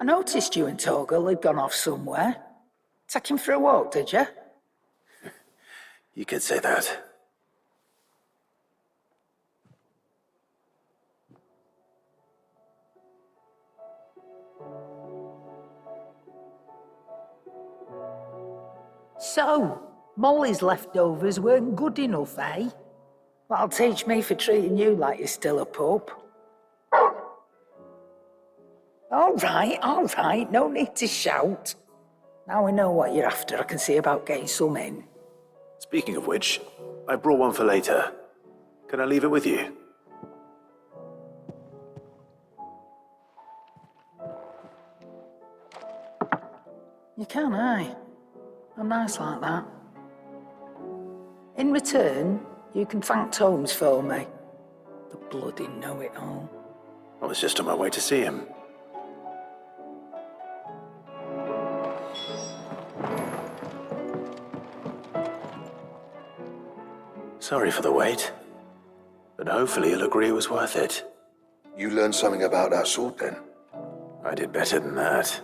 I noticed you and Torgal had gone off somewhere. Take him for a walk, did you? You could say that. So, Molly's leftovers weren't good enough, eh? That'll teach me for treating you like you're still a pup. All right, no need to shout. Now we know what you're after, I can see about getting some in. Speaking of which, I brought one for later. Can I leave it with you? You can, aye. I'm nice like that. In return, you can thank Tomes for me. The bloody know-it-all. I was just on my way to see him. Sorry for the wait, but hopefully he'll agree it was worth it. You learned something about that sword then? I did better than that.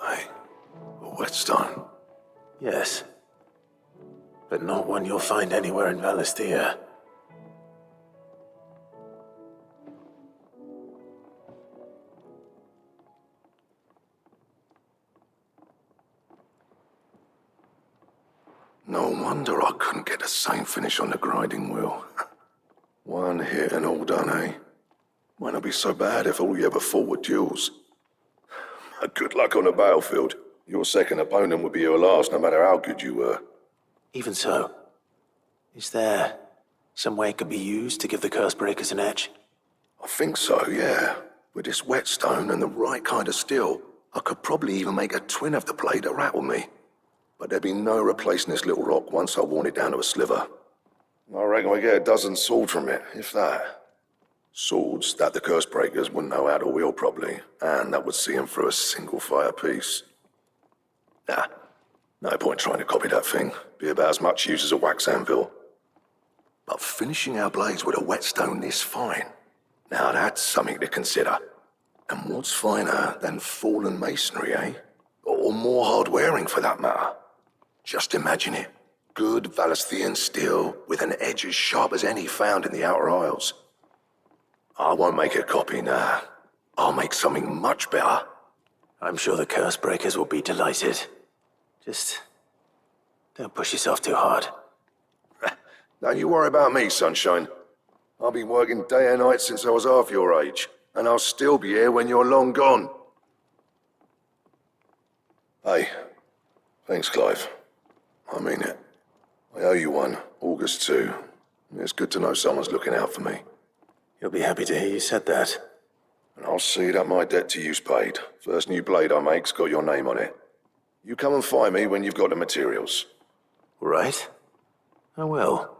Aye, a whetstone. Yes, but not one you'll find anywhere in Valisthea. No wonder I couldn't get the same finish on the grinding wheel. One hit and all done, eh? Might not be so bad if all you ever fought were duels. Good luck on the battlefield. Your second opponent would be your last, no matter how good you were. Even so, is there some way it could be used to give the curse breakers an edge? I think so, yeah. With this whetstone and the right kind of steel, I could probably even make a twin of the blade to rattle me. But there'd be no replacing this little rock once I worn it down to a sliver. I reckon we get a dozen swords from it, if that. Swords that the curse breakers wouldn't know how to wield properly, and that would see them through a single fire piece. Nah, no point trying to copy that thing. Be about as much use as a wax anvil. But finishing our blades with a whetstone this fine, now that's something to consider. And what's finer than fallen masonry, eh? Or more hard-wearing, for that matter. Just imagine it. Good Valisthean steel with an edge as sharp as any found in the Outer Isles. I won't make a copy, nah. I'll make something much better. I'm sure the curse breakers will be delighted. Just don't push yourself too hard. Don't you worry about me, sunshine. I've been working day and night since I was half your age, and I'll still be here when you're long gone. Hey, thanks, Clive. I mean it. I owe you one, August too. It's good to know someone's looking out for me. You'll be happy to hear you said that. And I'll see that my debt to you's paid. First new blade I make's got your name on it. You come and find me when you've got the materials. Right? I will.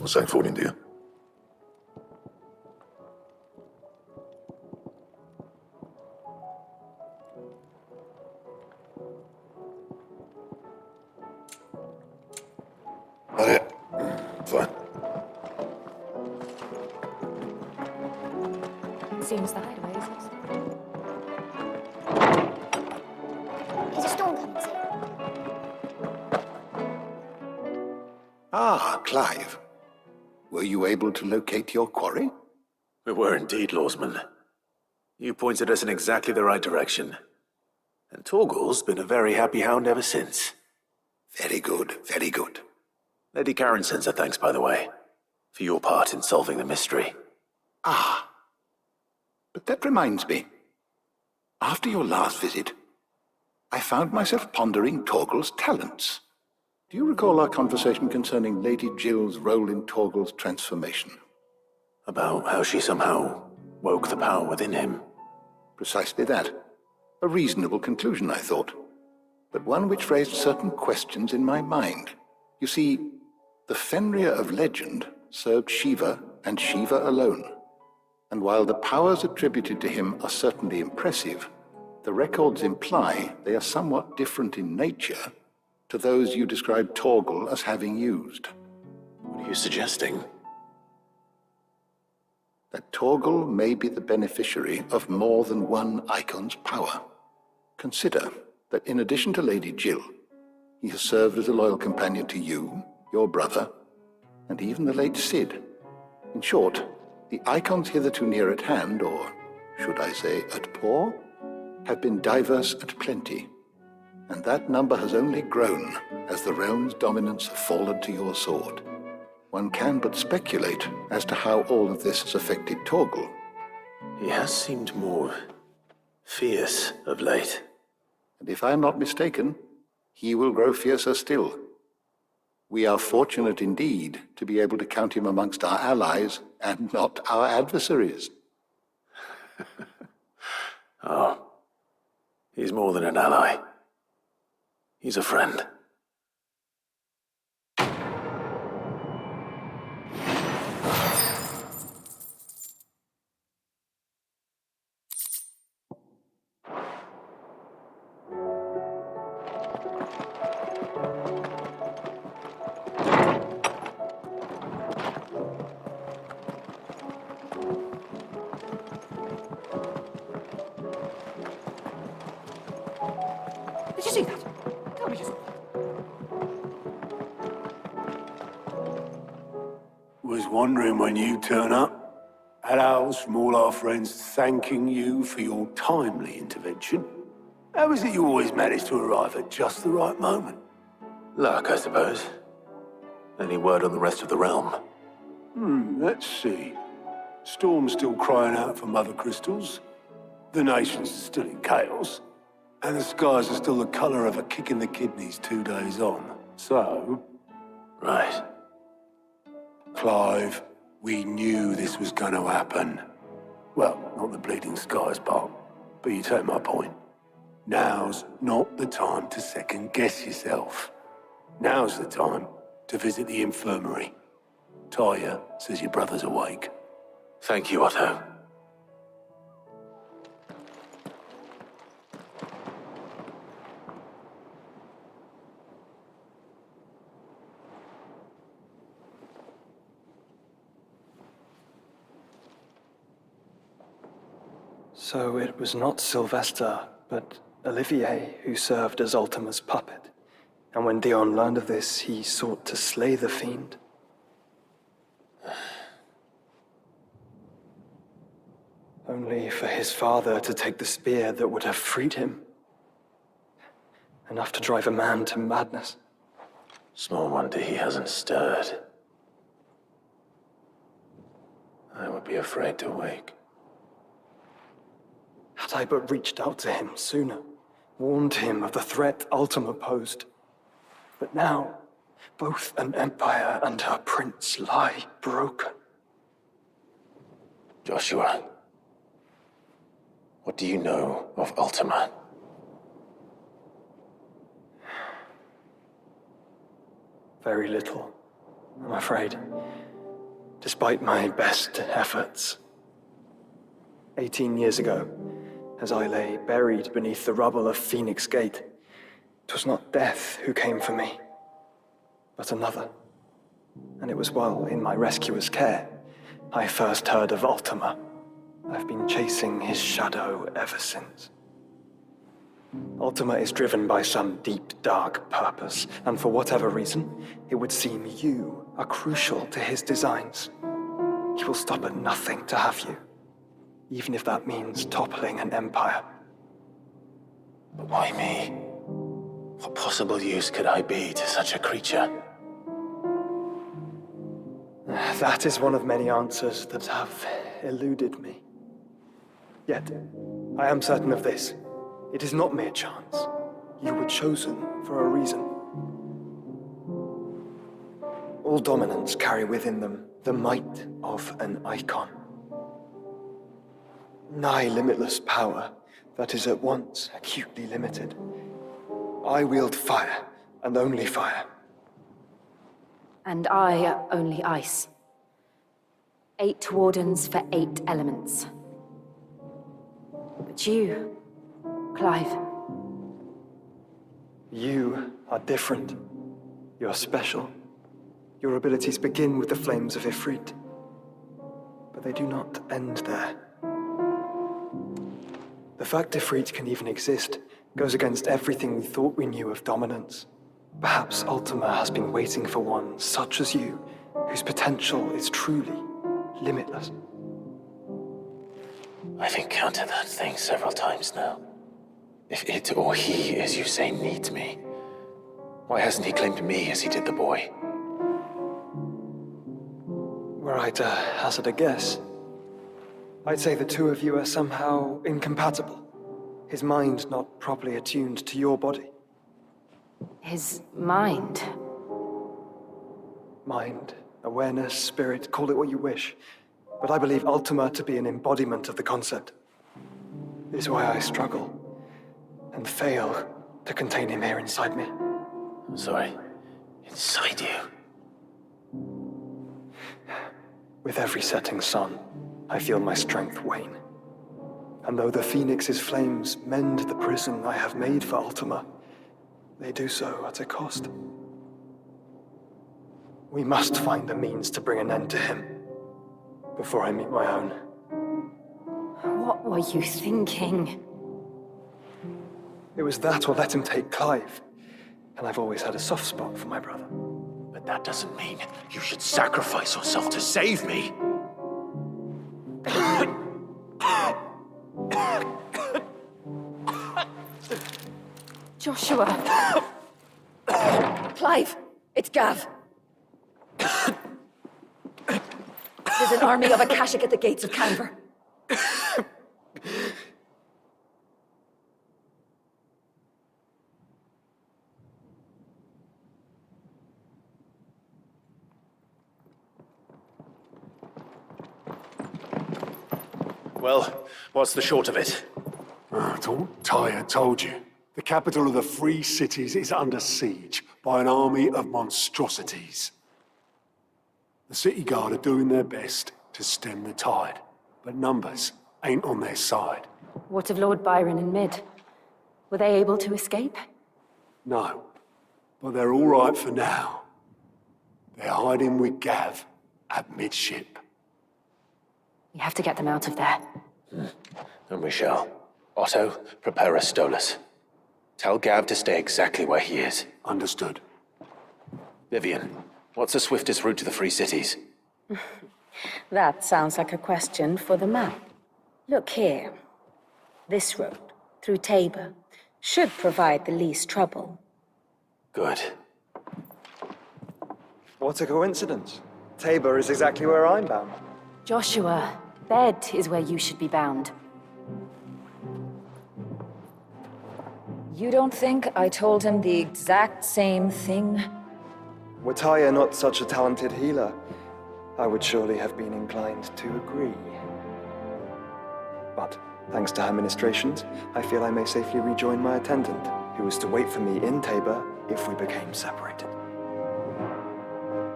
What's that falling, dear? That it? Fine. Seems the Hideaway is. Is a storm coming soon? Ah, Clive. Were you able to locate your quarry? We were indeed, Lawsman. You pointed us in exactly the right direction. And Torgal's been a very happy hound ever since. Very good, very good. Lady Karen sends her thanks, by the way, for your part in solving the mystery. Ah. But that reminds me. After your last visit, I found myself pondering Torgal's talents. Do you recall our conversation concerning Lady Jill's role in Torgal's transformation? About how she somehow woke the power within him. Precisely that. A reasonable conclusion, I thought, but one which raised certain questions in my mind. You see, the Fenrir of legend served Shiva and Shiva alone. And while the powers attributed to him are certainly impressive, the records imply they are somewhat different in nature to those you described Torgal as having used. What are you suggesting? That Torgal may be the beneficiary of more than one icon's power. Consider that in addition to Lady Jill, he has served as a loyal companion to you, your brother, and even the late Cid. In short, the icons hitherto near at hand, or should I say at paw, have been diverse at plenty, and that number has only grown as the realm's dominance has fallen to your sword. One can but speculate as to how all of this has affected Torgal. He has seemed more fierce of late. And if I am not mistaken, he will grow fiercer still. We are fortunate indeed to be able to count him amongst our allies and not our adversaries. Oh, he's more than an ally. He's a friend. Did you see that? Tell me you saw that. Was wondering when you turn up. Had owls from all our friends thanking you for your timely intervention. How is it you always manage to arrive at just the right moment? Luck, I suppose. Any word on the rest of the realm? Let's see. Storm's still crying out for mother crystals. The nations are still in chaos. And the skies are still the colour of a kick in the kidneys 2 days on. So, Right. Clive, we knew this was going to happen. Well, not the bleeding skies part, but you take my point. Now's not the time to second-guess yourself. Now's the time to visit the infirmary. Talia says your brother's awake. Thank you, Otto. So it was not Sylvester, but Olivier who served as Ultima's puppet. And when Dion learned of this, he sought to slay the fiend. Only for his father to take the spear that would have freed him. Enough to drive a man to madness. Small wonder he hasn't stirred. I would be afraid to wake. Had I but reached out to him sooner, warned him of the threat Ultima posed. But now, both an empire and her prince lie broken. Joshua, what do you know of Ultima? Very little, I'm afraid. Despite my best efforts. 18 years ago, as I lay buried beneath the rubble of Phoenix Gate, 'twas not death who came for me, but another. And it was while in my rescuer's care, I first heard of Ultima. I've been chasing his shadow ever since. Ultima is driven by some deep, dark purpose, and for whatever reason, it would seem you are crucial to his designs. He will stop at nothing to have you, even if that means toppling an empire. But why me? What possible use could I be to such a creature? That is one of many answers that have eluded me. Yet, I am certain of this. It is not mere chance. You were chosen for a reason. All dominants carry within them the might of an icon. Nigh limitless power that is at once acutely limited. I wield fire, and only fire. And I only ice. 8 wardens for 8 elements. But you, Clive. You are different. You're special. Your abilities begin with the flames of Ifrit. But they do not end there. The fact Ifrit can even exist goes against everything we thought we knew of dominance. Perhaps Ultima has been waiting for one such as you, whose potential is truly limitless. I've encountered that thing several times now. If it or he, as you say, needs me, why hasn't he claimed me as he did the boy? Were I to hazard a guess, I'd say the two of you are somehow incompatible. His mind not properly attuned to your body. His mind. Mind, awareness, spirit, call it what you wish. But I believe Ultima to be an embodiment of the concept. This is why I struggle and fail to contain him here inside me. I'm sorry. Inside you? With every setting sun, I feel my strength wane. And though the Phoenix's flames mend the prison I have made for Ultima, they do so at a cost. We must find the means to bring an end to him before I meet my own. What were you thinking? It was that or let him take Clive. And I've always had a soft spot for my brother. But that doesn't mean you should sacrifice yourself to save me. Joshua! Clive! It's Gav! There's an army of Akashic at the gates of Canver. Well, what's the short of it? I thought Tyre told you. The capital of the Free Cities is under siege by an army of monstrosities. The City Guard are doing their best to stem the tide, but numbers ain't on their side. What of Lord Byron and Mid? Were they able to escape? No, but they're all right for now. They're hiding with Gav at midship. We have to get them out of there. And we shall. Otto, prepare a Stolas. Tell Gav to stay exactly where he is. Understood. Vivian, what's the swiftest route to the Free Cities? That sounds like a question for the map. Look here. This road, through Tabor, should provide the least trouble. Good. What a coincidence. Tabor is exactly where I'm bound. Joshua, bed is where you should be bound. You don't think I told him the exact same thing? Were Tyre not such a talented healer, I would surely have been inclined to agree. But, thanks to her ministrations, I feel I may safely rejoin my attendant, who was to wait for me in Tabor if we became separated.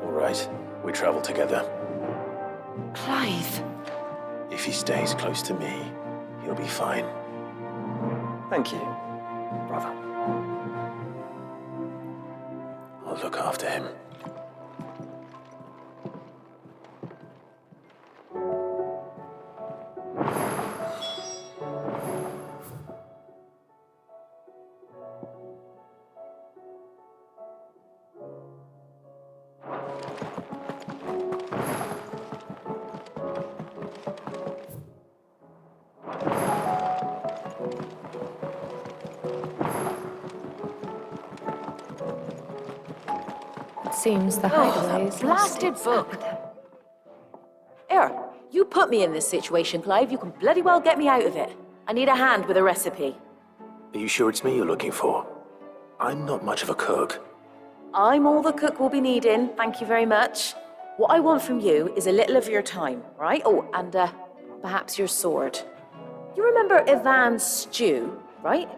All right, we travel together. Clive! If he stays close to me, he'll be fine. Thank you, brother. I'll look after him. Seems the Hideaway's Blasted book. Here, you put me in this situation, Clive. You can bloody well get me out of it. I need a hand with a recipe. Are you sure it's me you're looking for? I'm not much of a cook. I'm all the cook will be needing, thank you very much. what I want from you is a little of your time, right? Oh, and perhaps your sword. You remember Ivan's stew, right?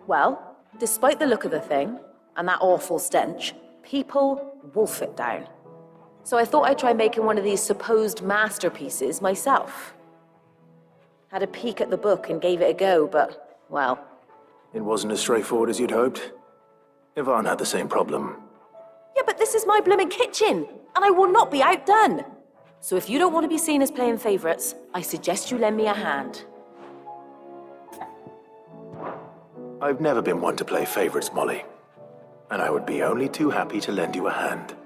Well, despite the look of the thing, and that awful stench, people wolf it down. So I thought I'd try making one of these supposed masterpieces myself. Had a peek at the book and gave it a go, but, well... It wasn't as straightforward as you'd hoped. Ivan had the same problem. Yeah, but this is my blooming kitchen, and I will not be outdone. So if you don't want to be seen as playing favourites, I suggest you lend me a hand. I've never been one to play favorites, Molly. And I would be only too happy to lend you a hand.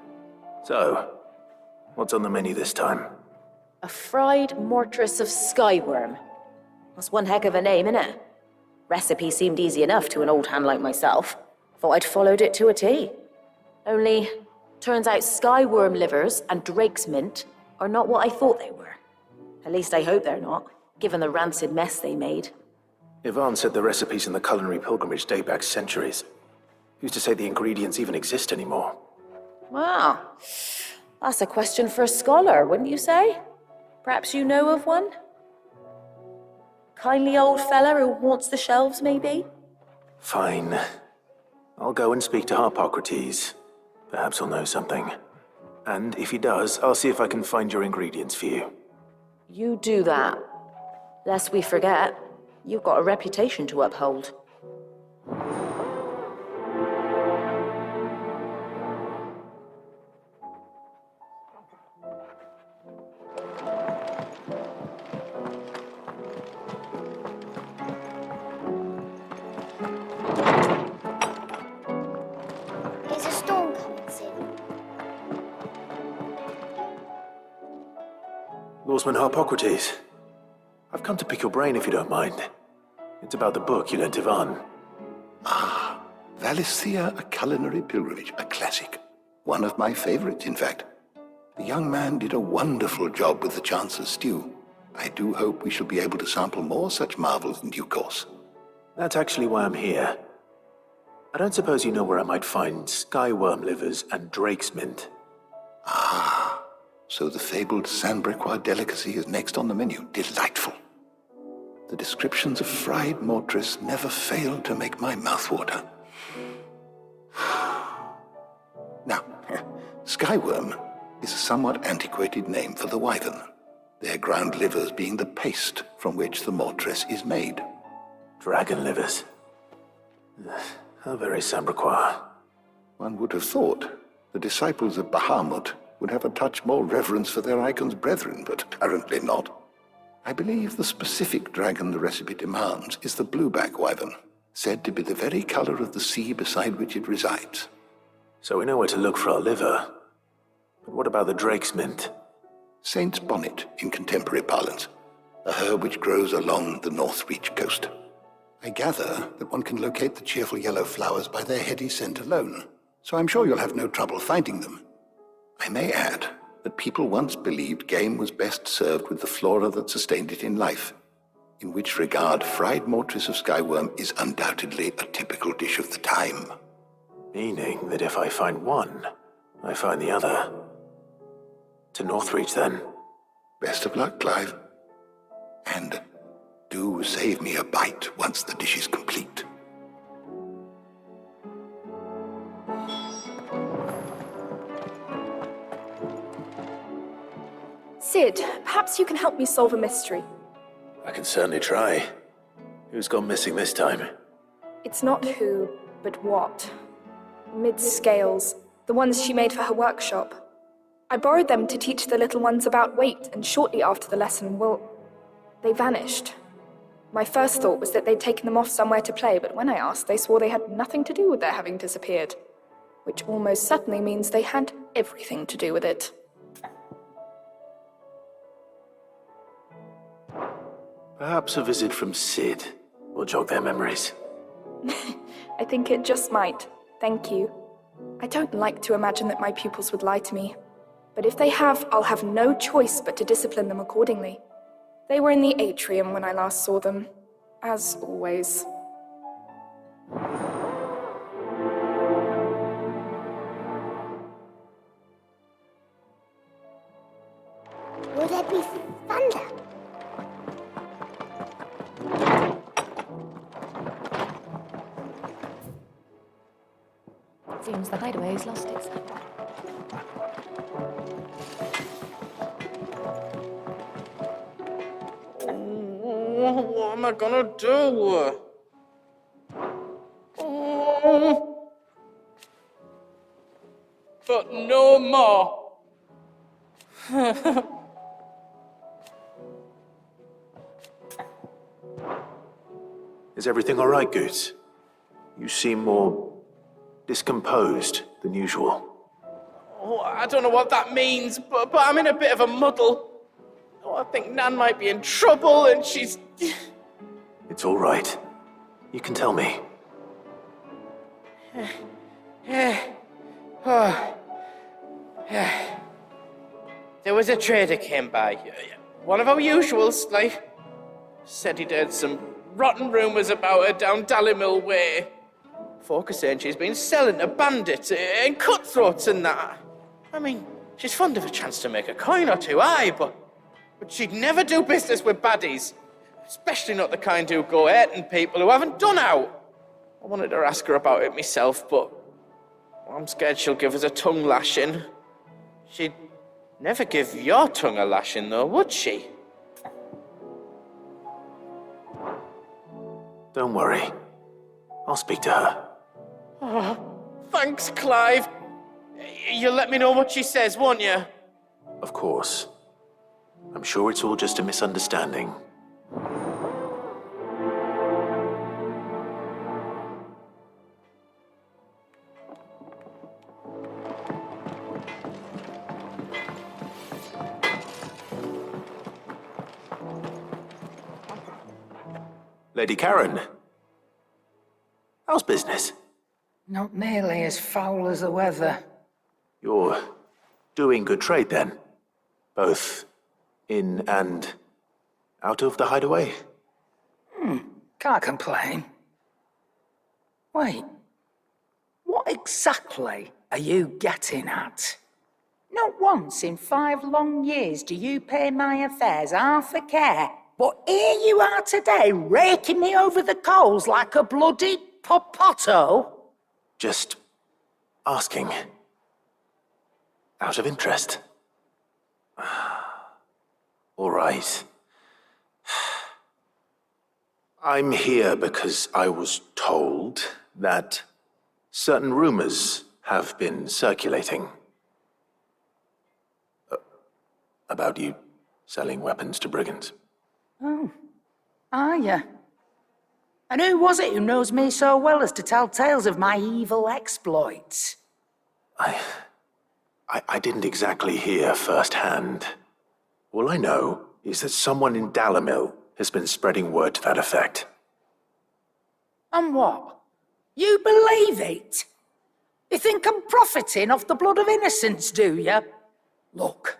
So, what's on the menu this time? A fried mortress of skyworm. That's one heck of a name, innit? Recipe seemed easy enough to an old hand like myself. Thought I'd followed it to a T. Only, turns out skyworm livers and drake's mint are not what I thought they were. At least I hope they're not, given the rancid mess they made. Ivan said the recipes in the culinary pilgrimage date back centuries. Who's to say the ingredients even exist anymore? Wow. That's a question for a scholar, wouldn't you say? Perhaps you know of one? Kindly old fella who haunts the shelves, maybe? Fine. I'll go and speak to Harpocrates. Perhaps he'll know something. And if he does, I'll see if I can find your ingredients for you. You do that. Lest we forget, you've got a reputation to uphold. Is a storm coming soon? Lawsman Harpocrates. I've come to pick your brain if you don't mind. It's about the book you lent Ivan. Valisthea, a culinary pilgrimage, a classic. One of my favorites, in fact. The young man did a wonderful job with the Chance's stew. I do hope we shall be able to sample more such marvels in due course. That's actually why I'm here. I don't suppose you know where I might find skyworm livers and drake's mint. So the fabled Sandbrequois delicacy is next on the menu. Delightful. The descriptions of fried mortress never fail to make my mouth water. Now, skyworm is a somewhat antiquated name for the wyvern, their ground livers being the paste from which the mortress is made. Dragon livers. How very Sandbrequois. One would have thought the disciples of Bahamut would have a touch more reverence for their icon's brethren, but apparently not. I believe the specific dragon the recipe demands is the blueback wyvern, said to be the very color of the sea beside which it resides. So we know where to look for our liver. But what about the drake's mint? Saint's bonnet in contemporary parlance, a herb which grows along the North Reach coast. I gather that one can locate the cheerful yellow flowers by their heady scent alone, so I'm sure you'll have no trouble finding them. I may add that people once believed game was best served with the flora that sustained it in life, in which regard fried mortress of skyworm is undoubtedly a typical dish of the time. Meaning that if I find one, I find the other. To Northreach, then. Best of luck, Clive. And do save me a bite once the dish is complete. Sid, perhaps you can help me solve a mystery. I can certainly try. Who's gone missing this time? It's not who, but what. Mid-scales, the ones she made for her workshop. I borrowed them to teach the little ones about weight, and shortly after the lesson, they vanished. My first thought was that they'd taken them off somewhere to play, but when I asked, they swore they had nothing to do with their having disappeared. Which almost certainly means they had everything to do with it. Perhaps a visit from Sid will jog their memories. I think it just might. Thank you. I don't like to imagine that my pupils would lie to me. But if they have, I'll have no choice but to discipline them accordingly. They were in the atrium when I last saw them, as always. there be thunder? Seems the Hideaway's lost its sound. What am I gonna do? Oh. But no more. Is everything all right, Goose? You seem more discomposed than usual. Oh, I don't know what that means, but I'm in a bit of a muddle. Oh, I think Nan might be in trouble, and she's... It's all right. You can tell me. There was a trader came by. One of our usuals, like. Said he'd heard some rotten rumours about her down Dallymill Way. Folk are saying she's been selling to bandits and cutthroats and that. I mean, she's fond of a chance to make a coin or two, aye, but she'd never do business with baddies. Especially not the kind who go hurting people who haven't done out. I wanted to ask her about it myself, but I'm scared she'll give us a tongue lashing. She'd never give your tongue a lashing, though, would she? Don't worry. I'll speak to her. Oh, thanks, Clive. You'll let me know what she says, won't you? Of course. I'm sure it's all just a misunderstanding. Lady Karen, how's business? Not nearly as foul as the weather. You're doing good trade then? Both in and out of the Hideaway? Can't complain. Wait, what exactly are you getting at? Not once in 5 long years do you pay my affairs half a care. But here you are today, raking me over the coals like a bloody popoto. Just asking. Out of interest. All right. I'm here because I was told that certain rumors have been circulating. About you selling weapons to brigands. Oh, are you? And who was it who knows me so well as to tell tales of my evil exploits? I didn't exactly hear firsthand. All I know is that someone in Dallymill has been spreading word to that effect. And what? You believe it? You think I'm profiting off the blood of innocents, do you? Look,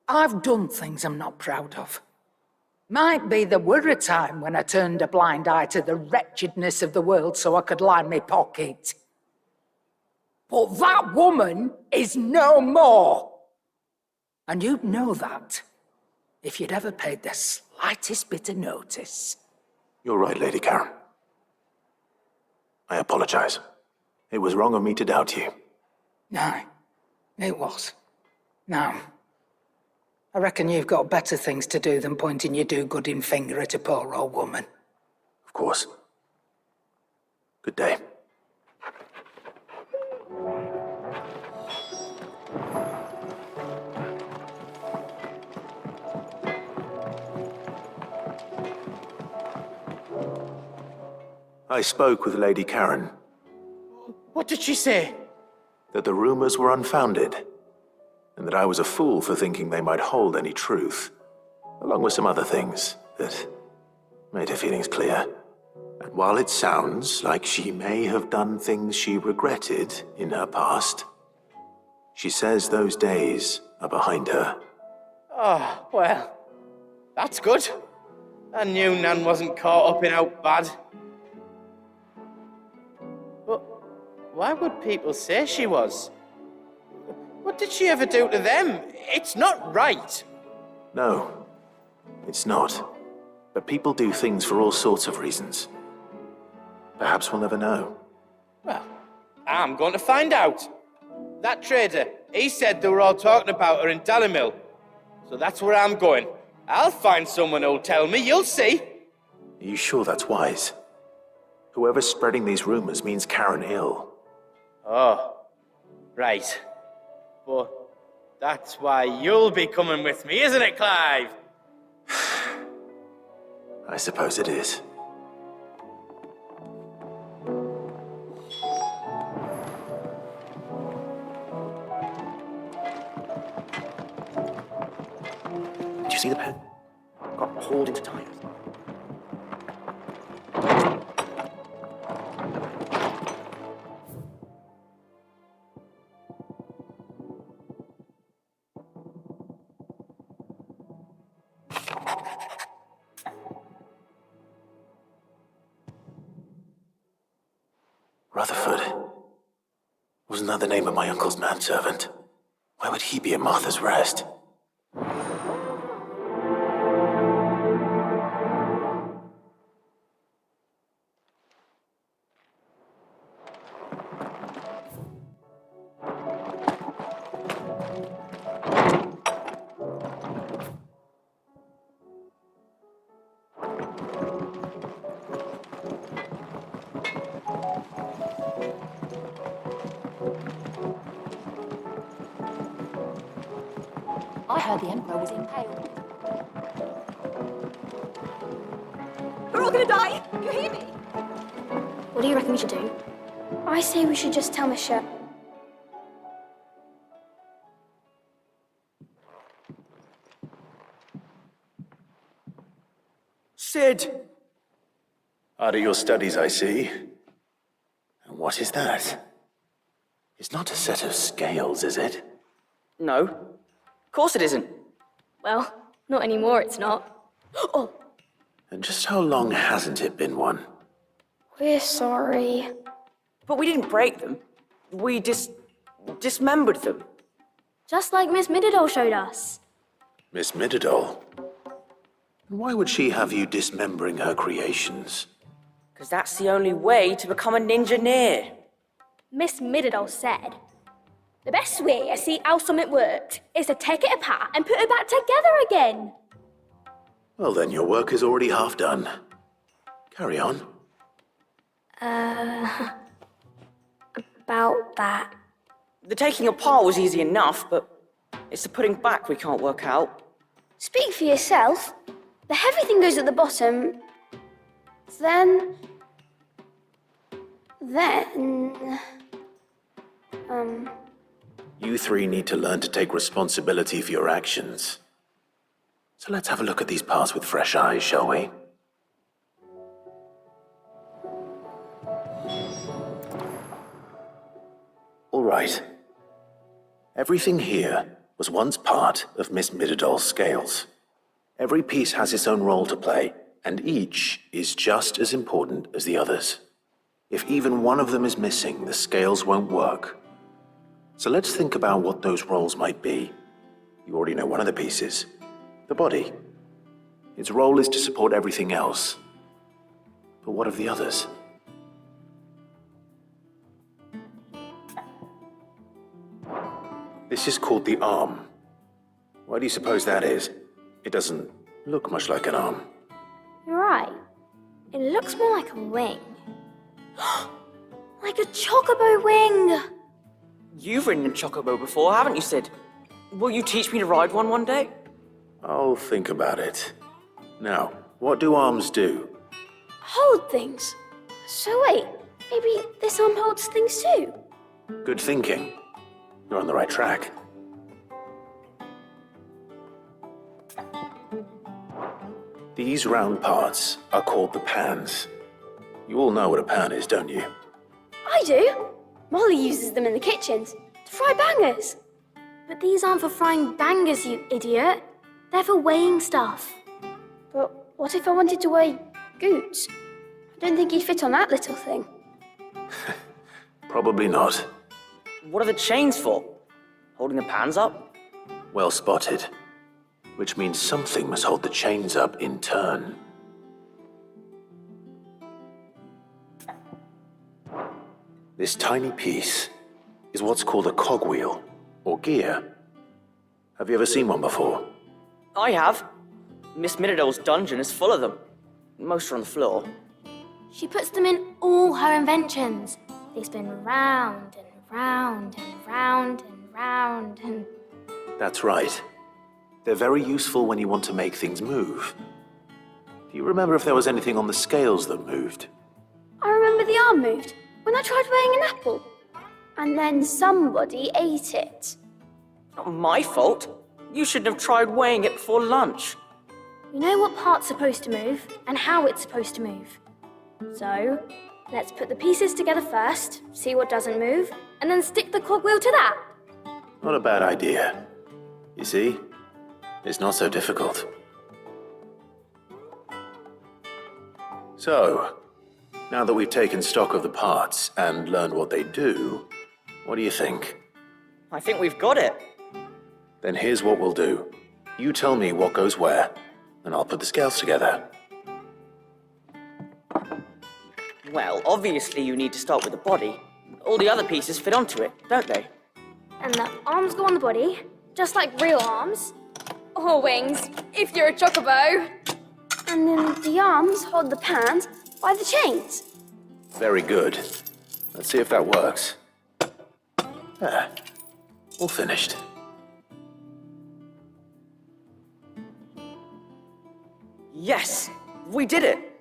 I've done things I'm not proud of. Might be there were a time when I turned a blind eye to the wretchedness of the world so I could line my pocket. But that woman is no more. And you'd know that if you'd ever paid the slightest bit of notice. You're right, Lady Karen. I apologize. It was wrong of me to doubt you. No, it was. Now, I reckon you've got better things to do than pointing your do-gooding finger at a poor old woman. Of course. Good day. I spoke with Lady Karen. What did she say? That the rumors were unfounded, and that I was a fool for thinking they might hold any truth, along with some other things that made her feelings clear. And while it sounds like she may have done things she regretted in her past, she says those days are behind her. Oh, well, that's good. I knew Nan wasn't caught up in out bad. But why would people say she was? What did she ever do to them? It's not right. No, it's not. But people do things for all sorts of reasons. Perhaps we'll never know. Well, I'm going to find out. That trader, he said they were all talking about her in Dalimil. So that's where I'm going. I'll find someone who'll tell me, you'll see. Are you sure that's wise? Whoever's spreading these rumors means Karen ill. Oh, right. But that's why you'll be coming with me, isn't it, Clive? I suppose it is. Did you see the pen? Got hauled into tires. Rutherford. Wasn't that the name of my uncle's manservant? Why would he be at Martha's Rest? I heard the Emperor was impaled. We're all gonna die! You hear me? What do you reckon we should do? I say we should just tell Monsieur. Sid! Out of your studies, I see. And what is that? It's not a set of scales, is it? No. Of course it isn't. Well, not anymore, it's not. Oh, And just how long hasn't it been one? we're sorry. But we didn't break them. We dismembered them. Just like Miss Mididol showed us. Miss Mididol? Why would she have you dismembering her creations? Because that's the only way to become a ninja-neer. Miss Mididol said, the best way I see how something worked is to take it apart and put it back together again. Well, then your work is already half done. Carry on. About that. The taking apart was easy enough, but it's the putting back we can't work out. Speak for yourself. The heavy thing goes at the bottom. Then... You three need to learn to take responsibility for your actions. So let's have a look at these parts with fresh eyes, shall we? All right. Everything here was once part of Miss Mididol's scales. Every piece has its own role to play, and each is just as important as the others. If even one of them is missing, the scales won't work. So let's think about what those roles might be. You already know one of the pieces. The body. Its role is to support everything else. But what of the others? This is called the arm. Why do you suppose that is? It doesn't look much like an arm. You're right. It looks more like a wing. Like a chocobo wing! You've ridden a chocobo before, haven't you, Sid? Will you teach me to ride one day? I'll think about it. Now, what do arms do? Hold things. So wait, maybe this arm holds things too? Good thinking. You're on the right track. These round parts are called the pans. You all know what a pan is, don't you? I do. Molly uses them in the kitchens to fry bangers. But these aren't for frying bangers, you idiot. They're for weighing stuff. But what if I wanted to weigh Goots? I don't think he'd fit on that little thing. Probably not. What are the chains for? Holding the pans up? Well spotted. which means something must hold the chains up in turn. This tiny piece is what's called a cogwheel, or gear. Have you ever seen one before? I have. Miss Minadol's dungeon is full of them. Most are on the floor. She puts them in all her inventions. They spin round and round and round and round and... That's right. They're very useful when you want to make things move. Do you remember if there was anything on the scales that moved? I remember the arm moved when I tried weighing an apple. And then somebody ate it. Not my fault. You shouldn't have tried weighing it before lunch. We know what part's supposed to move and how it's supposed to move. So, let's put the pieces together first, see what doesn't move, and then stick the cogwheel to that. Not a bad idea. You see, it's not so difficult. So, now that we've taken stock of the parts and learned what they do, what do you think? I think we've got it. Then here's what we'll do. You tell me what goes where, and I'll put the scales together. Well, obviously you need to start with the body. All the other pieces fit onto it, don't they? And the arms go on the body, just like real arms. Or wings, if you're a chocobo. And then the arms hold the pans by the chains. Very good. Let's see if that works. There. All finished. Yes! We did it!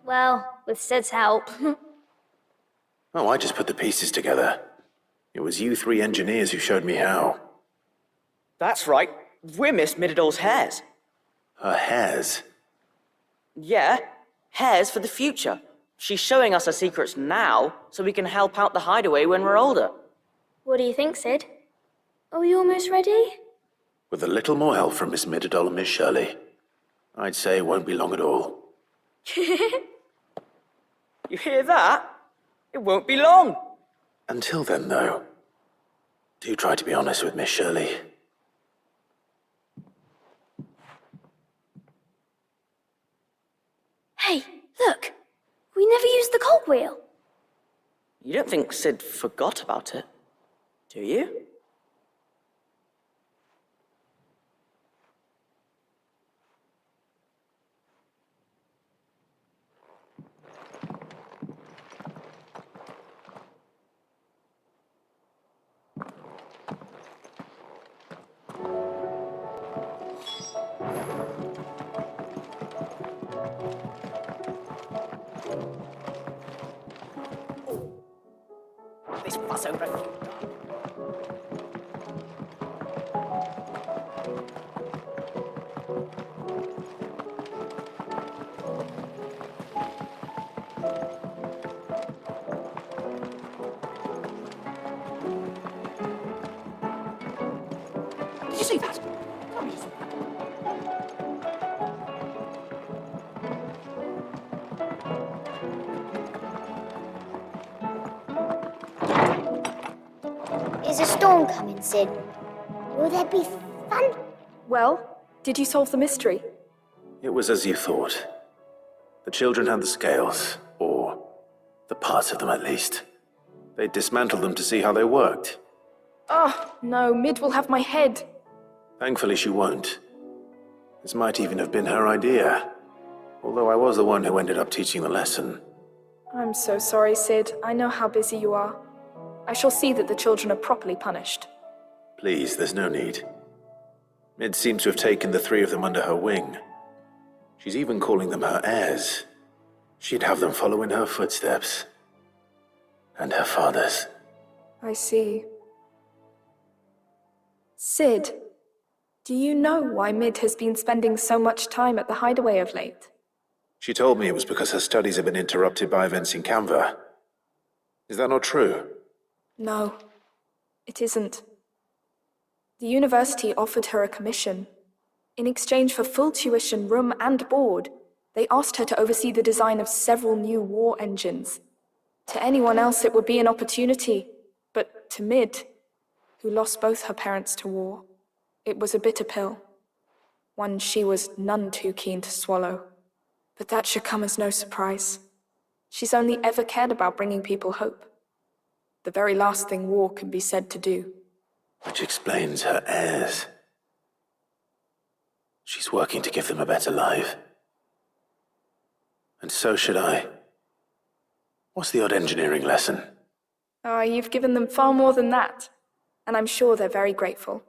Well, with Sid's help. Oh, I just put the pieces together. It was you three engineers who showed me how. That's right. We're Miss Minadol's hairs. Her hairs? Yeah, hairs for the future. She's showing us her secrets now, so we can help out the Hideaway when we're older. What do you think, Sid? Are we almost ready? With a little more help from Miss Minadol and Miss Shirley, I'd say it won't be long at all. You hear that? It won't be long. Until then, though, do try to be honest with Miss Shirley. Hey, look! We never used the cogwheel. You don't think Sid forgot about it, do you? This fuss over a few. Did you see that? Is a storm coming, Sid? Will there be fun? Well, did you solve the mystery? It was as you thought. The children had the scales, or the parts of them at least. They dismantled them to see how they worked. Oh, no, Mid will have my head. Thankfully she won't. This might even have been her idea, although I was the one who ended up teaching the lesson. I'm so sorry, Sid. I know how busy you are. I shall see that the children are properly punished. Please, there's no need. Mid seems to have taken the three of them under her wing. She's even calling them her heirs. She'd have them follow in her footsteps. And her father's. I see. Sid, do you know why Mid has been spending so much time at the Hideaway of late? She told me it was because her studies have been interrupted by events in Canva. Is that not true? No, it isn't. The university offered her a commission. In exchange for full tuition, room and board, they asked her to oversee the design of several new war engines. To anyone else it would be an opportunity, but to Mid, who lost both her parents to war, it was a bitter pill. one she was none too keen to swallow. But that should come as no surprise. She's only ever cared about bringing people hope. The very last thing war can be said to do. Which explains her heirs. She's working to give them a better life. And so should I. What's the odd engineering lesson? You've given them far more than that, and I'm sure they're very grateful.